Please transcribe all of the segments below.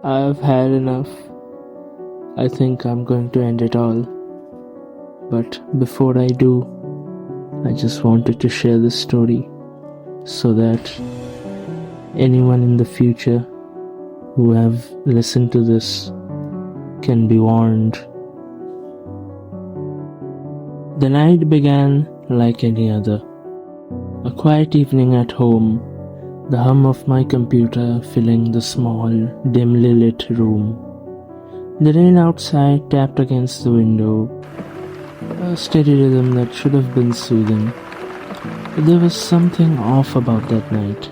I've had enough. I think I'm going to end it all. But before I do, I just wanted to share this story so that anyone in the future who have listened to this can be warned. The night began like any other. A quiet evening at home, the hum of my computer filling the small, dimly lit room. The rain outside tapped against the window, a steady rhythm that should have been soothing. But there was something off about that night,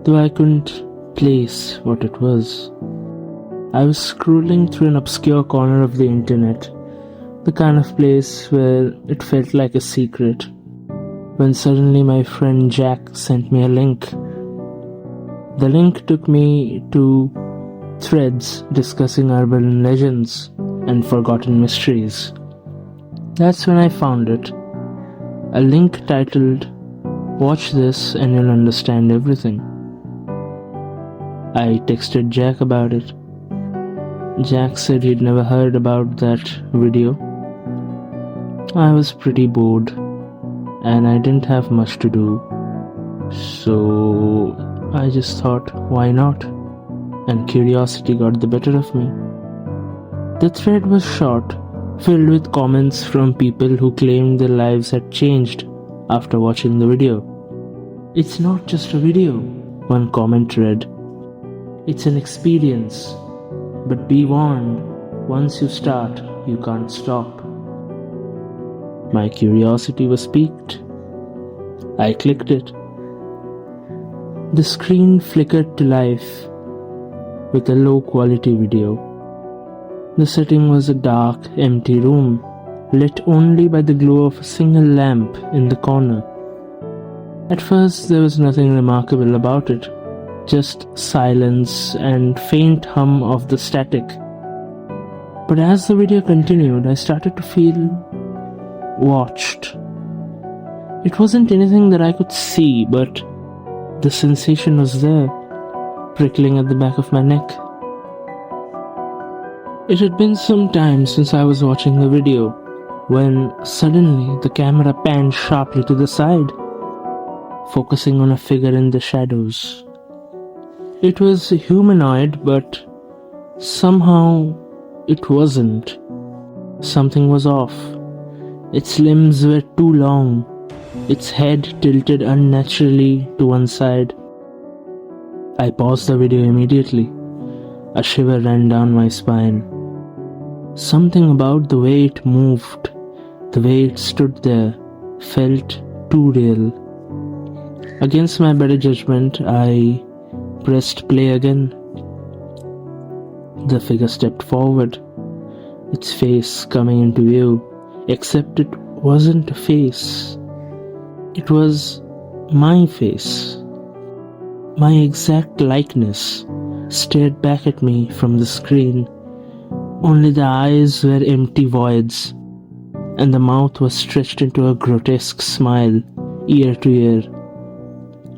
though I couldn't place what it was. I was scrolling through an obscure corner of the internet, the kind of place where it felt like a secret, when suddenly my friend Jack sent me a link. The link took me to threads discussing urban legends and forgotten mysteries. That's when I found it. A link titled, "Watch this and you'll understand everything." I texted Jack about it. Jack said he'd never heard about that video. I was pretty bored and I didn't have much to do, so I just thought, why not? And curiosity got the better of me. The thread was short, filled with comments from people who claimed their lives had changed after watching the video. "It's not just a video," one comment read. "It's an experience. But be warned, once you start, you can't stop." My curiosity was piqued. I clicked it. The screen flickered to life with a low-quality video. The setting was a dark, empty room, lit only by the glow of a single lamp in the corner. At first, there was nothing remarkable about it, just silence and faint hum of the static. But as the video continued, I started to feel watched. It wasn't anything that I could see, but the sensation was there, prickling at the back of my neck. It had been some time since I was watching the video, when suddenly the camera panned sharply to the side, focusing on a figure in the shadows. It was humanoid, but somehow it wasn't. Something was off. Its limbs were too long, its head tilted unnaturally to one side. I paused the video immediately. A shiver ran down my spine. Something about the way it moved, the way it stood there, felt too real. Against my better judgment, I pressed play again. The figure stepped forward, its face coming into view, except it wasn't a face. It was my face. My exact likeness stared back at me from the screen. Only the eyes were empty voids, and the mouth was stretched into a grotesque smile, ear to ear.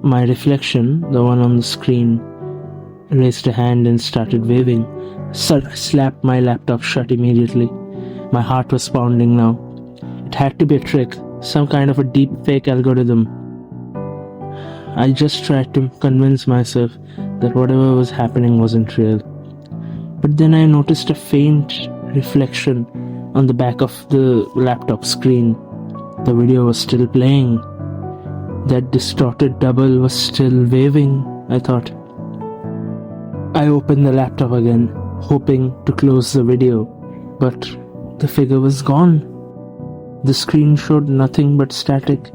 My reflection, the one on the screen, raised a hand and started waving. So I slapped my laptop shut immediately. My heart was pounding now. It had to be a trick, some kind of a deep fake algorithm. I just tried to convince myself that whatever was happening wasn't real. But then I noticed a faint reflection on the back of the laptop screen. The video was still playing. That distorted double was still waving, I thought. I opened the laptop again, hoping to close the video, but the figure was gone. The screen showed nothing but static.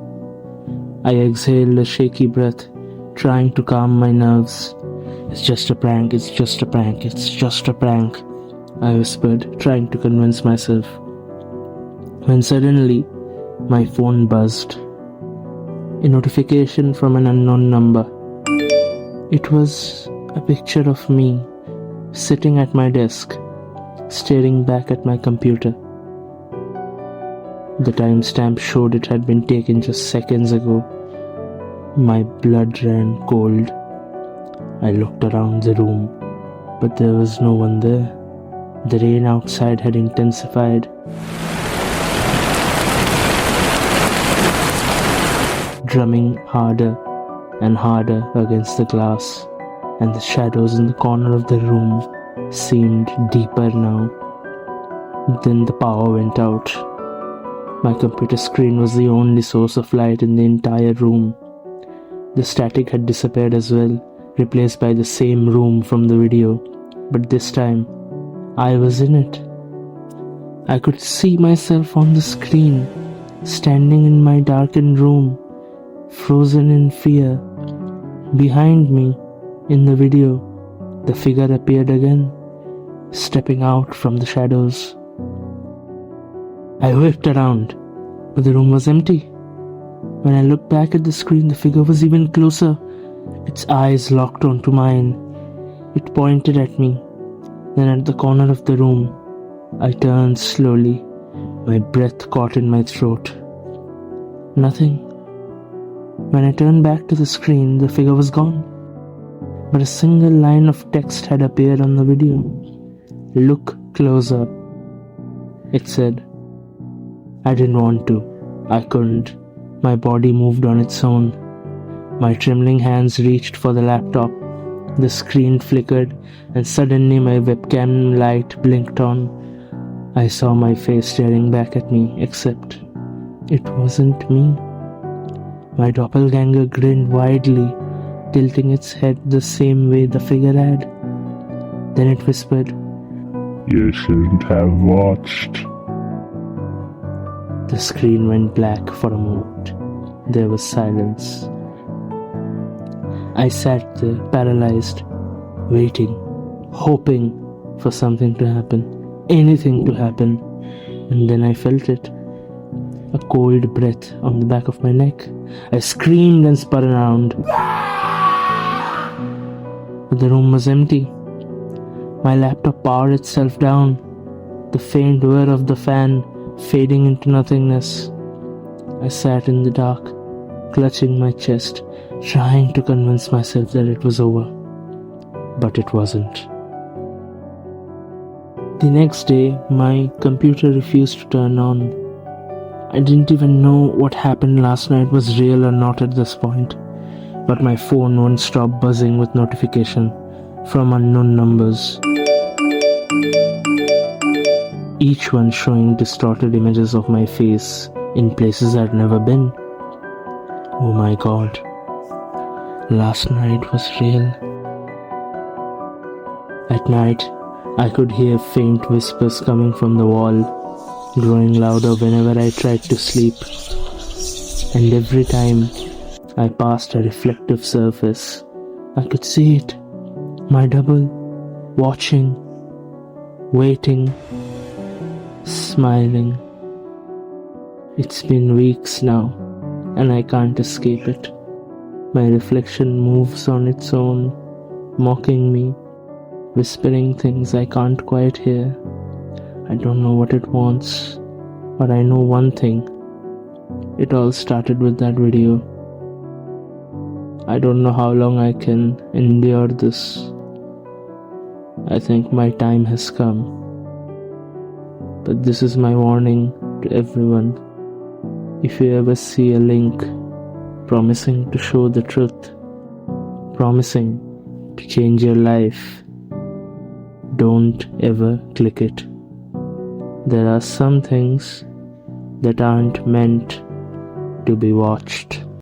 I exhaled a shaky breath, trying to calm my nerves. "It's just a prank, it's just a prank, it's just a prank," I whispered, trying to convince myself. When suddenly, my phone buzzed. A notification from an unknown number. It was a picture of me, sitting at my desk, staring back at my computer. The timestamp showed it had been taken just seconds ago. My blood ran cold. I looked around the room. but there was no one there. The rain outside had intensified. Drumming harder and harder against the glass, and the shadows in the corner of the room seemed deeper now. Then the power went out. My computer screen was the only source of light in the entire room. The static had disappeared as well, replaced by the same room from the video, but this time, I was in it. I could see myself on the screen, standing in my darkened room, frozen in fear. Behind me, in the video, the figure appeared again, stepping out from the shadows. I whipped around, but the room was empty. When I looked back at the screen, the figure was even closer. Its eyes locked onto mine. It pointed at me. Then at the corner of the room, I turned slowly. My breath caught in my throat. Nothing. When I turned back to the screen, the figure was gone. But a single line of text had appeared on the video. "Look closer," it said. I didn't want to. I couldn't. My body moved on its own. My trembling hands reached for the laptop. The screen flickered, and suddenly my webcam light blinked on. I saw my face staring back at me, except it wasn't me. My doppelganger grinned widely, tilting its head the same way the figure had. Then it whispered, "You shouldn't have watched." The screen went black for a moment. There was silence. I sat there, paralyzed, waiting, hoping for something to happen, anything to happen. And then I felt it. A cold breath on the back of my neck. I screamed and spun around. But the room was empty. My laptop powered itself down, the faint whir of the fan fading into nothingness. I sat in the dark, clutching my chest, trying to convince myself that it was over. But it wasn't. The next day, my computer refused to turn on. I didn't even know what happened last night was real or not at this point. But my phone wouldn't stop buzzing with notification from unknown numbers. Each one showing distorted images of my face in places I'd never been. Oh my god. Last night was real. At night, I could hear faint whispers coming from the wall, growing louder whenever I tried to sleep. And every time I passed a reflective surface, I could see it. My double, watching, waiting, smiling. It's been weeks now, and I can't escape it. My reflection moves on its own, mocking me, whispering things I can't quite hear. I don't know what it wants, but I know one thing. It all started with that video. I don't know how long I can endure this. I think my time has come. But this is my warning to everyone. If you ever see a link promising to show the truth, promising to change your life, don't ever click it. There are some things that aren't meant to be watched.